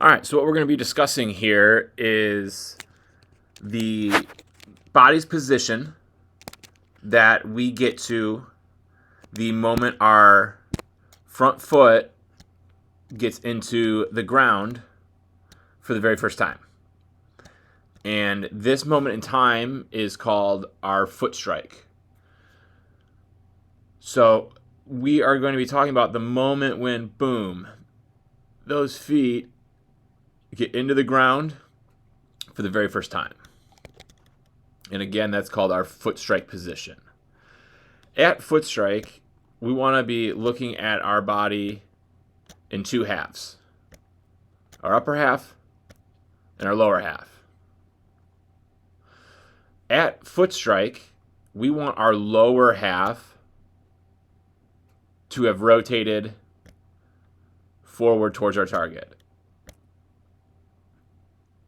All right, so what we're going to be discussing here is the body's position that we get to the moment our front foot gets into the ground for the very first time. And this moment in time is called our foot strike. So we are going to be talking about the moment when, boom, those feet get into the ground for the very first time. And again, that's called our foot strike position. At foot strike, we want to be looking at our body in two halves. Our upper half and our lower half. At foot strike, we want our lower half to have rotated forward towards our target.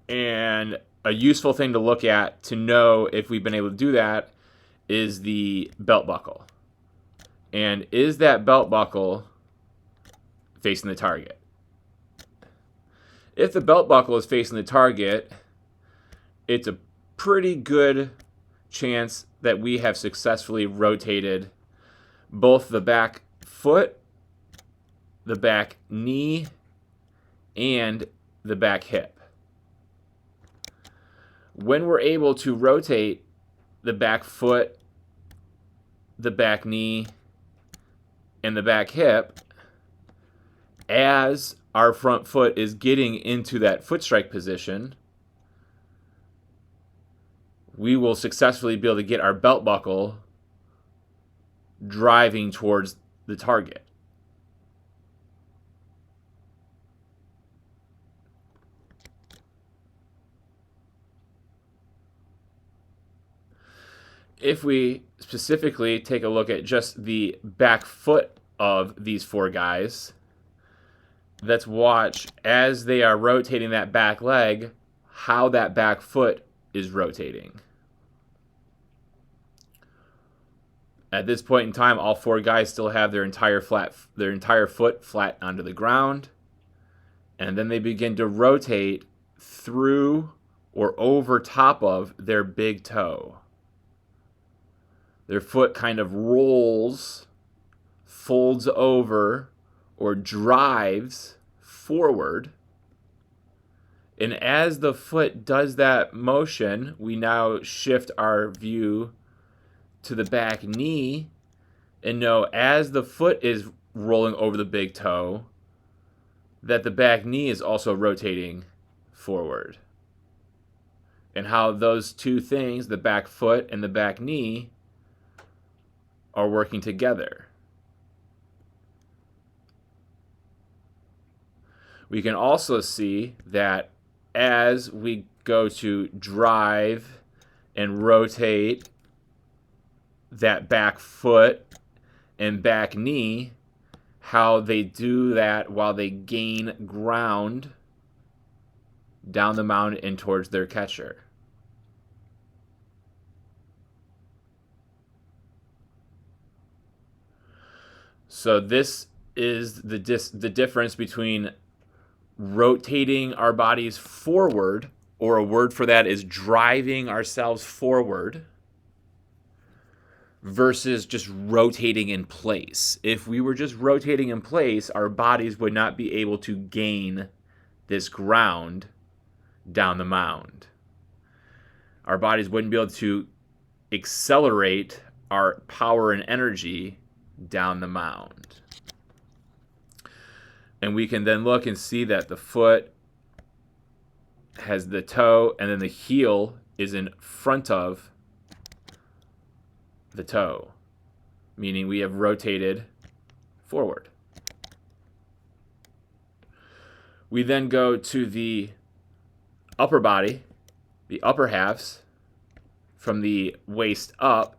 And a useful thing to look at to know if we've been able to do that is the belt buckle. And is that belt buckle facing the target? If the belt buckle is facing the target, it's a pretty good chance that we have successfully rotated both the back foot, the back knee, and the back hip. When we're able to rotate the back foot, the back knee, and the back hip, as our front foot is getting into that foot strike position, we will successfully be able to get our belt buckle driving towards the target. If we specifically take a look at just the back foot of these four guys, let's watch as they are rotating that back leg, how that back foot is rotating. At this point in time, all four guys still have their entire foot flat onto the ground, and then they begin to rotate through or over top of their big toe. Their foot kind of rolls, folds over, or drives forward. And as the foot does that motion, we now shift our view to the back knee and know as the foot is rolling over the big toe, that the back knee is also rotating forward. And how those two things, the back foot and the back knee, are working together. We can also see that as we go to drive and rotate that back foot and back knee, how they do that while they gain ground down the mound and towards their catcher. So this is the difference between rotating our bodies forward, or a word for that is driving ourselves forward, versus just rotating in place. If we were just rotating in place, our bodies would not be able to gain this ground down the mound. Our bodies wouldn't be able to accelerate our power and energy down the mound. And we can then look and see that the foot has the toe, and then the heel is in front of the toe, meaning we have rotated forward. We then go to the upper body, the upper halves, from the waist up,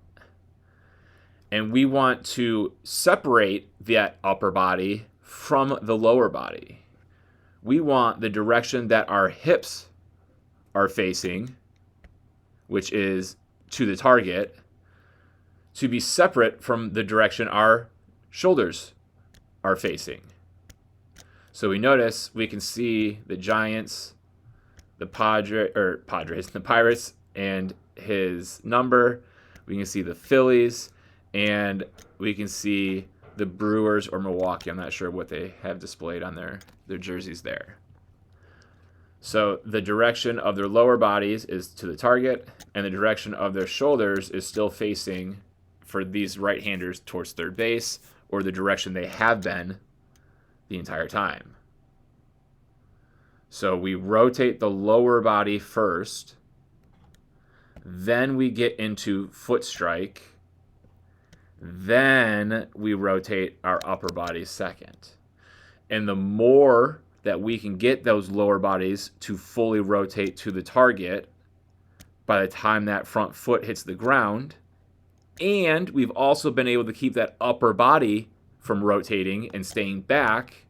and we want to separate that upper body from the lower body. We want the direction that our hips are facing, which is to the target, to be separate from the direction our shoulders are facing. So we notice we can see the Giants, the Padres, the Pirates, and his number. We can see the Phillies, and we can see the Brewers or Milwaukee. I'm not sure what they have displayed on their jerseys there. So the direction of their lower bodies is to the target, and the direction of their shoulders is still facing, for these right-handers, towards third base, or the direction they have been the entire time. So we rotate the lower body first, then we get into foot strike, then we rotate our upper body second. And the more that we can get those lower bodies to fully rotate to the target by the time that front foot hits the ground, and we've also been able to keep that upper body from rotating and staying back,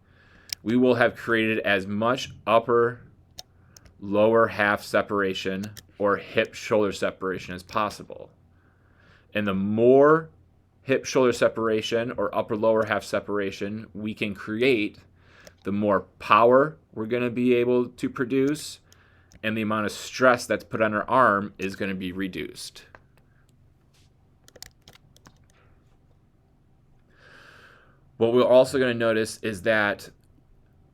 we will have created as much upper lower half separation or hip shoulder separation as possible. And the more hip shoulder separation or upper lower half separation we can create, the more power we're going to be able to produce, and the amount of stress that's put on our arm is going to be reduced. What we're also going to notice is that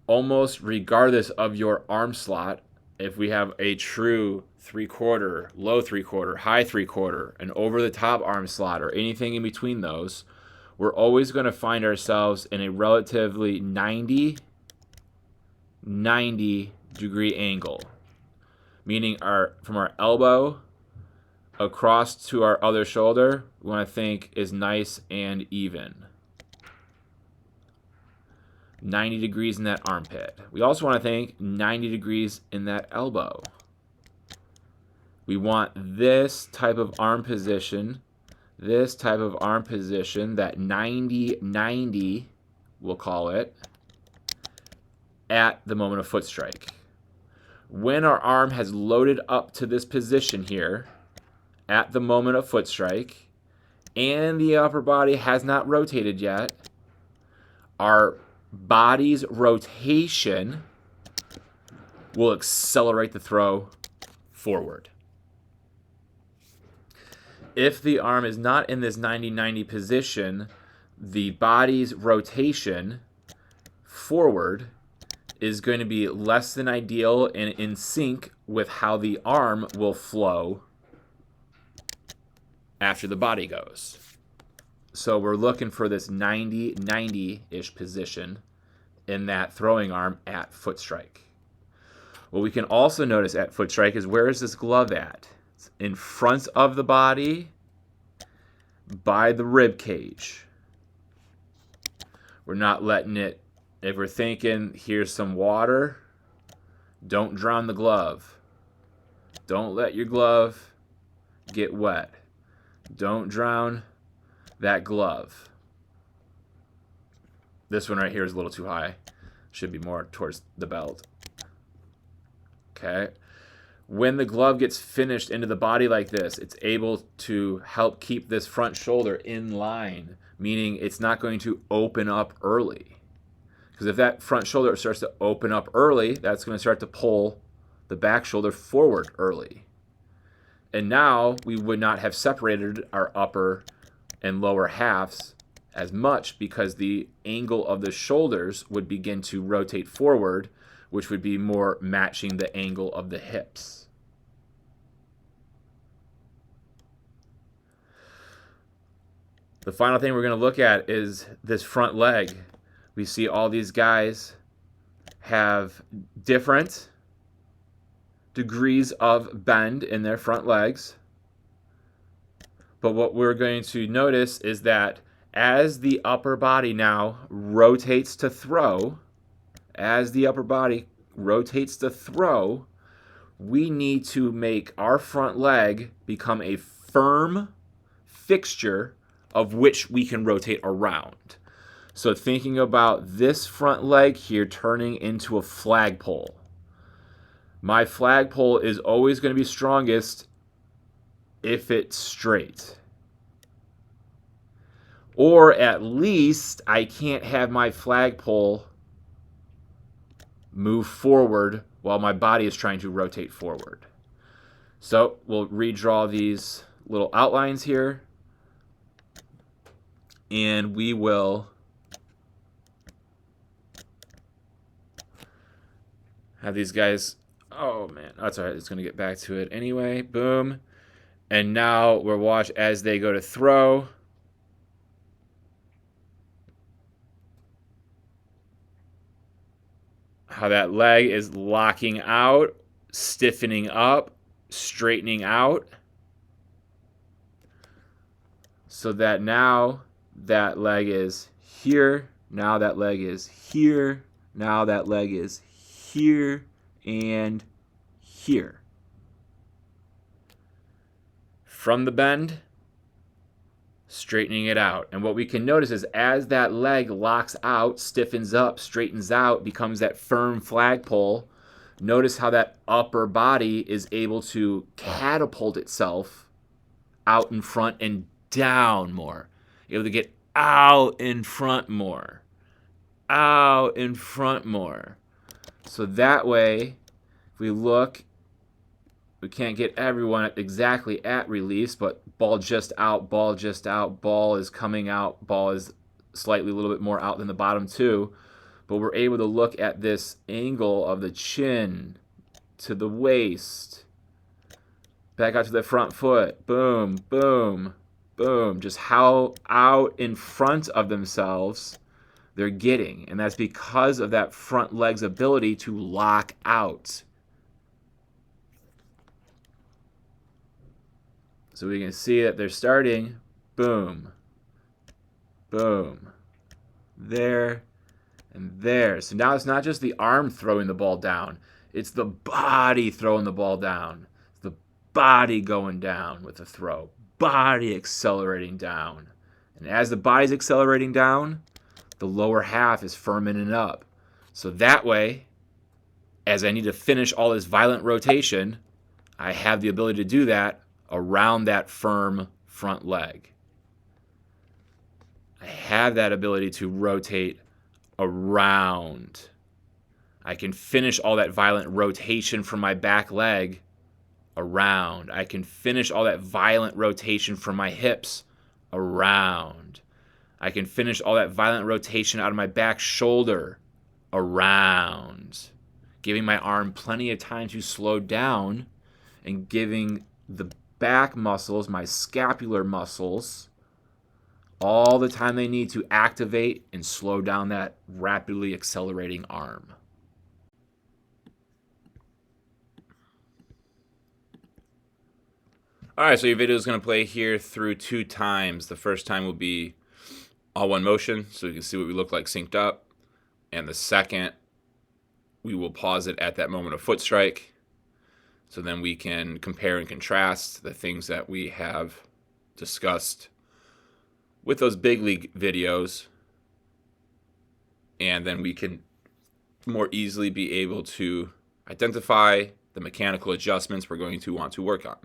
almost regardless of your arm slot, if we have a true 3/4, low 3/4, high 3/4, an over-the-top arm slot, or anything in between those, we're always going to find ourselves in a relatively 90 degree angle, meaning from our elbow across to our other shoulder, we want to think is nice and even. 90 degrees in that armpit. We also want to think 90 degrees in that elbow. We want this type of arm position, that 90-90, we'll call it, at the moment of foot strike. When our arm has loaded up to this position here, at the moment of foot strike, and the upper body has not rotated yet, our body's rotation will accelerate the throw forward. If the arm is not in this 90-90 position, the body's rotation forward is going to be less than ideal and in sync with how the arm will flow after the body goes. So we're looking for this 90-90-ish position in that throwing arm at foot strike. What we can also notice at foot strike is, where is this glove at? It's in front of the body by the rib cage. We're not letting it, if we're thinking here's some water, don't drown the glove. Don't let your glove get wet. Don't drown that glove. This one right here is a little too high. Should be more towards the belt. Okay. When the glove gets finished into the body like this, it's able to help keep this front shoulder in line, meaning it's not going to open up early. Because if that front shoulder starts to open up early, that's going to start to pull the back shoulder forward early. And now we would not have separated our upper and lower halves as much, because the angle of the shoulders would begin to rotate forward, which would be more matching the angle of the hips. The final thing we're going to look at is this front leg. We see all these guys have different degrees of bend in their front legs. But what we're going to notice is that as the upper body now rotates to throw, we need to make our front leg become a firm fixture of which we can rotate around. So thinking about this front leg here turning into a flagpole. My flagpole is always going to be strongest if it's straight. Or at least I can't have my flagpole move forward while my body is trying to rotate forward. So we'll redraw these little outlines here, and we will have these guys. Oh man, that's all right. It's going to get back to it anyway. Boom. And now we'll watch as they go to throw. How that leg is locking out, stiffening up, straightening out. So that now that leg is here. Now that leg is here. Now that leg is here and here. From the bend, straightening it out. And what we can notice is as that leg locks out, stiffens up, straightens out, becomes that firm flagpole, notice how that upper body is able to catapult itself out in front and down more. Able to get out in front more. Out in front more. So that way, if we look, we can't get everyone exactly at release, but ball just out, ball just out, ball is coming out, ball is slightly a little bit more out than the bottom two. But we're able to look at this angle of the chin to the waist, back out to the front foot, boom, boom, boom. Just how out in front of themselves they're getting. And that's because of that front leg's ability to lock out. So we can see that they're starting, boom, boom, there, and there. So now it's not just the arm throwing the ball down. It's the body throwing the ball down. It's the body going down with the throw. Body accelerating down. And as the body's accelerating down, the lower half is firming up. So that way, as I need to finish all this violent rotation, I have the ability to do that around that firm front leg. I have that ability to rotate around. I can finish all that violent rotation from my back leg around. I can finish all that violent rotation from my hips around. I can finish all that violent rotation out of my back shoulder around. Giving my arm plenty of time to slow down and giving the back muscles, my scapular muscles, all the time they need to activate and slow down that rapidly accelerating arm. All right, so your video is going to play here through 2 times. The first time will be all one motion, so you can see what we look like synced up. And the second, we will pause it at that moment of foot strike. So then we can compare and contrast the things that we have discussed with those big league videos. And then we can more easily be able to identify the mechanical adjustments we're going to want to work on.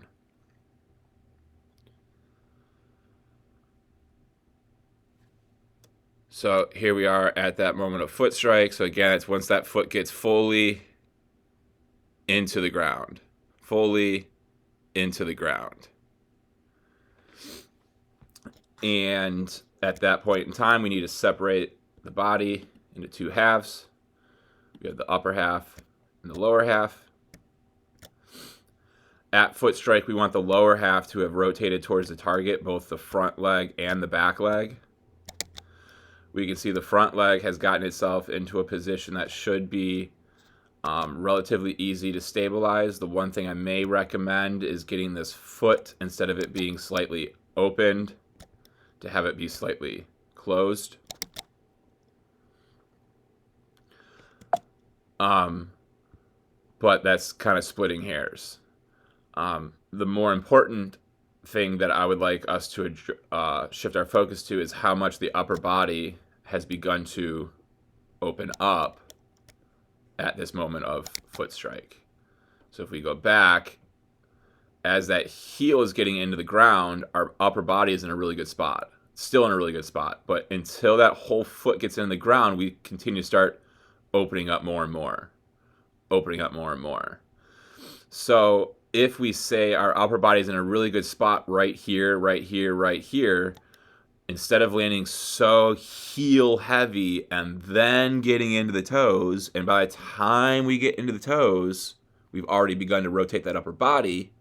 So here we are at that moment of foot strike. So again, it's once that foot gets fully into the ground. Fully into the ground. And at that point in time, we need to separate the body into 2 halves. We have the upper half and the lower half. At foot strike, we want the lower half to have rotated towards the target, both the front leg and the back leg. We can see the front leg has gotten itself into a position that should be relatively easy to stabilize. The one thing I may recommend is getting this foot, instead of it being slightly opened, to have it be slightly closed. But that's kind of splitting hairs. The more important thing that I would like us to shift our focus to is how much the upper body has begun to open up at this moment of foot strike. So if we go back, as that heel is getting into the ground, our upper body is in a really good spot. Still in a really good spot. But until that whole foot gets into the ground, we continue to start opening up more and more. opening up more and more. So if we say our upper body is in a really good spot right here, right here, right here, instead of landing so heel heavy and then getting into the toes, and by the time we get into the toes, we've already begun to rotate that upper body,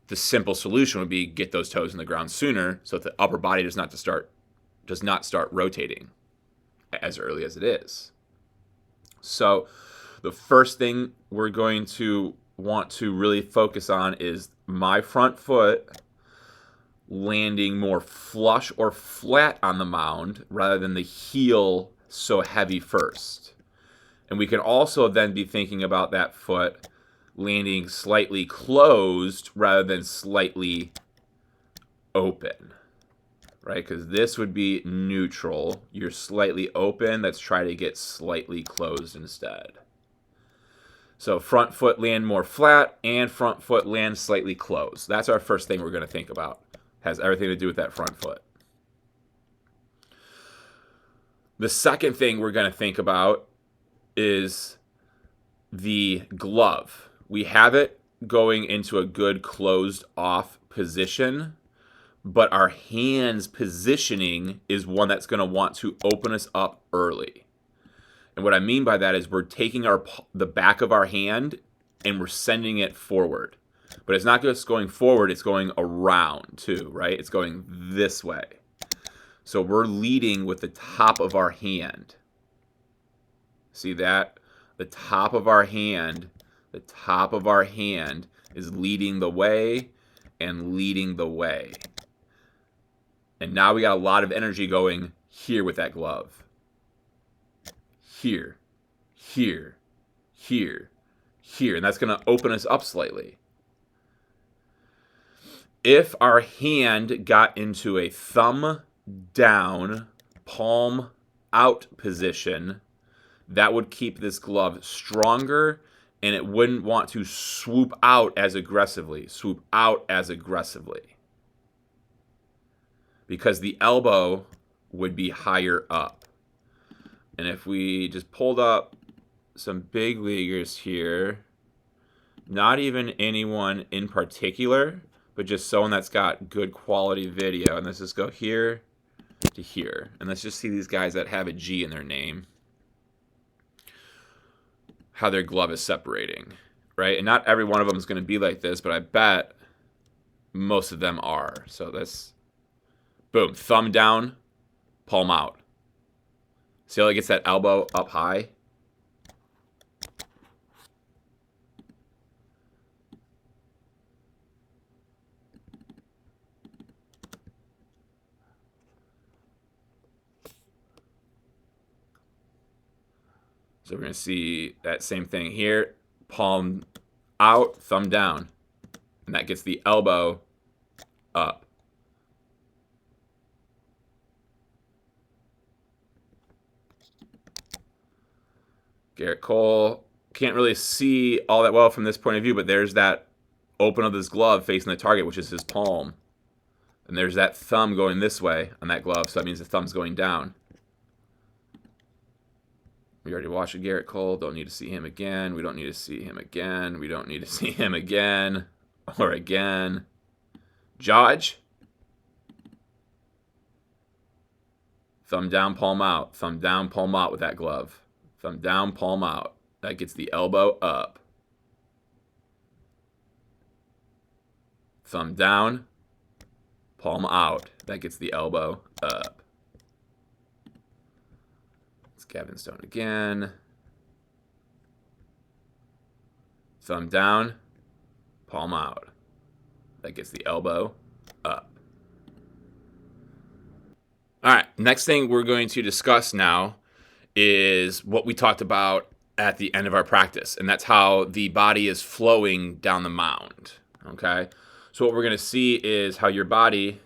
the simple solution would be get those toes in the ground sooner so that the upper body does not start rotating as early as it is. So the first thing we're going to want to really focus on is my front foot landing more flush or flat on the mound rather than the heel so heavy first. And we can also then be thinking about that foot landing slightly closed rather than slightly open, right? Because this would be neutral. You're slightly open. Let's try to get slightly closed instead. So front foot land more flat and front foot land slightly closed. That's our first thing we're going to think about. Has everything to do with that front foot. The second thing we're going to think about is the glove. We have it going into a good closed off position, but our hand's positioning is one that's going to want to open us up early. And what I mean by that is we're taking the back of our hand and we're sending it forward. But it's not just going forward, it's going around too, right? It's going this way. So we're leading with the top of our hand. See that? The top of our hand is leading the way and leading the way. And now we got a lot of energy going here with that glove. Here, here, here, here. And that's going to open us up slightly. If our hand got into a thumb down, palm out position, that would keep this glove stronger and it wouldn't want to swoop out as aggressively. Because the elbow would be higher up. And if we just pulled up some big leaguers here, not even anyone in particular, but just someone that's got good quality video. And let's just go here to here. And let's just see these guys that have a G in their name, how their glove is separating, right? And not every one of them is going to be like this, but I bet most of them are. So that's, boom, thumb down, palm out. See how it gets that elbow up high? So we're going to see that same thing here. Palm out, thumb down. And that gets the elbow up. Garrett Cole, can't really see all that well from this point of view, but there's that open of his glove facing the target, which is his palm. And there's that thumb going this way on that glove, so that means the thumb's going down. We already watched Garrett Cole. Don't need to see him again. We don't need to see him again. We don't need to see him again or again. Judge. Thumb down, palm out. Thumb down, palm out with that glove. Thumb down, palm out. That gets the elbow up. Thumb down, palm out. That gets the elbow up. Gavin Stone again. Thumb down, palm out. That gets the elbow up. All right, next thing we're going to discuss now is what we talked about at the end of our practice, and that's how the body is flowing down the mound, okay? So what we're going to see is how your body,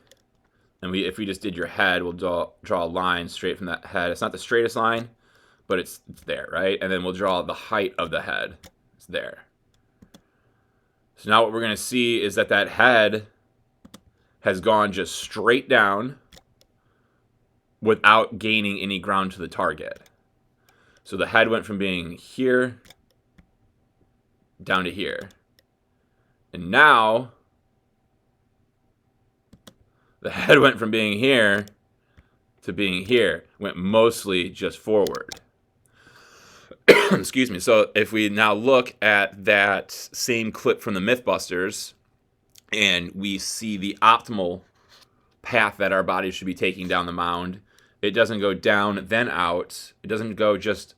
and if we just did your head, we'll draw a line straight from that head. It's not the straightest line, but it's there, right? And then we'll draw the height of the head. It's there. So now what we're going to see is that that head has gone just straight down without gaining any ground to the target. So the head went from being here down to here. And now the head went from being here to being here. Went mostly just forward. Excuse me. So if we now look at that same clip from the Mythbusters and we see the optimal path that our body should be taking down the mound, it doesn't go down then out. It doesn't go just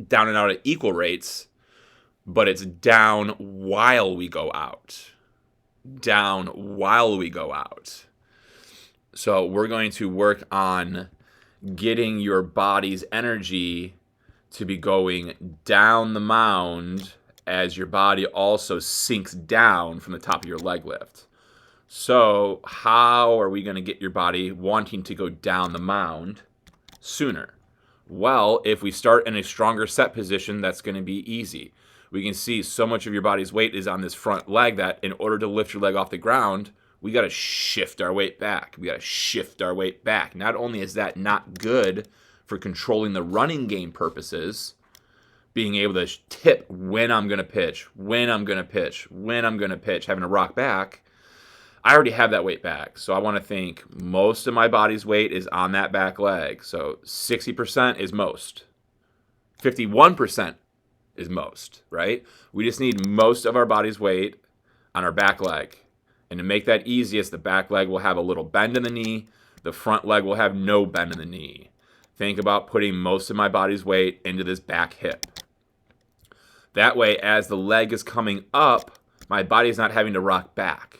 down and out at equal rates, but it's down while we go out. Down while we go out. So we're going to work on getting your body's energy to be going down the mound as your body also sinks down from the top of your leg lift. So how are we going to get your body wanting to go down the mound sooner? Well, if we start in a stronger set position, that's going to be easy. We can see so much of your body's weight is on this front leg that in order to lift your leg off the ground, we got to shift our weight back. We got to shift our weight back. Not only is that not good for controlling the running game purposes, being able to tip when I'm going to pitch, when I'm going to pitch, when I'm going to pitch, having to rock back, I already have that weight back. So I want to think most of my body's weight is on that back leg. So 60% is most. 51% is most, right? We just need most of our body's weight on our back leg. And to make that easiest, the back leg will have a little bend in the knee. The front leg will have no bend in the knee. Think about putting most of my body's weight into this back hip. That way, as the leg is coming up, my body's not having to rock back.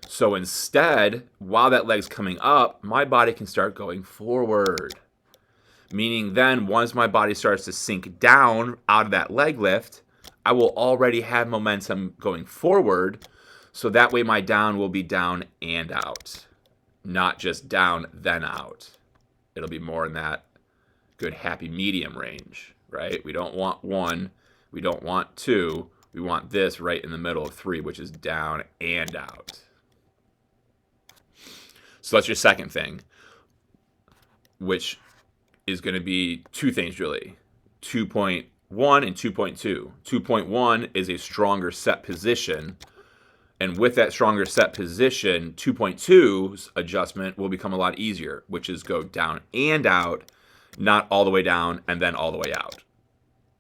So instead, while that leg's coming up, my body can start going forward. Meaning then, once my body starts to sink down out of that leg lift, I will already have momentum going forward. So that way my down will be down and out. Not just down, then out. It'll be more in that good happy medium range, right? We don't want 1. We don't want 2. We want this right in the middle of 3, which is down and out. So that's your second thing, which is going to be 2 things really, 2.1 and 2.2. 2.1 is a stronger set position, and with that stronger set position, 2.2's adjustment will become a lot easier, which is go down and out, not all the way down and then all the way out.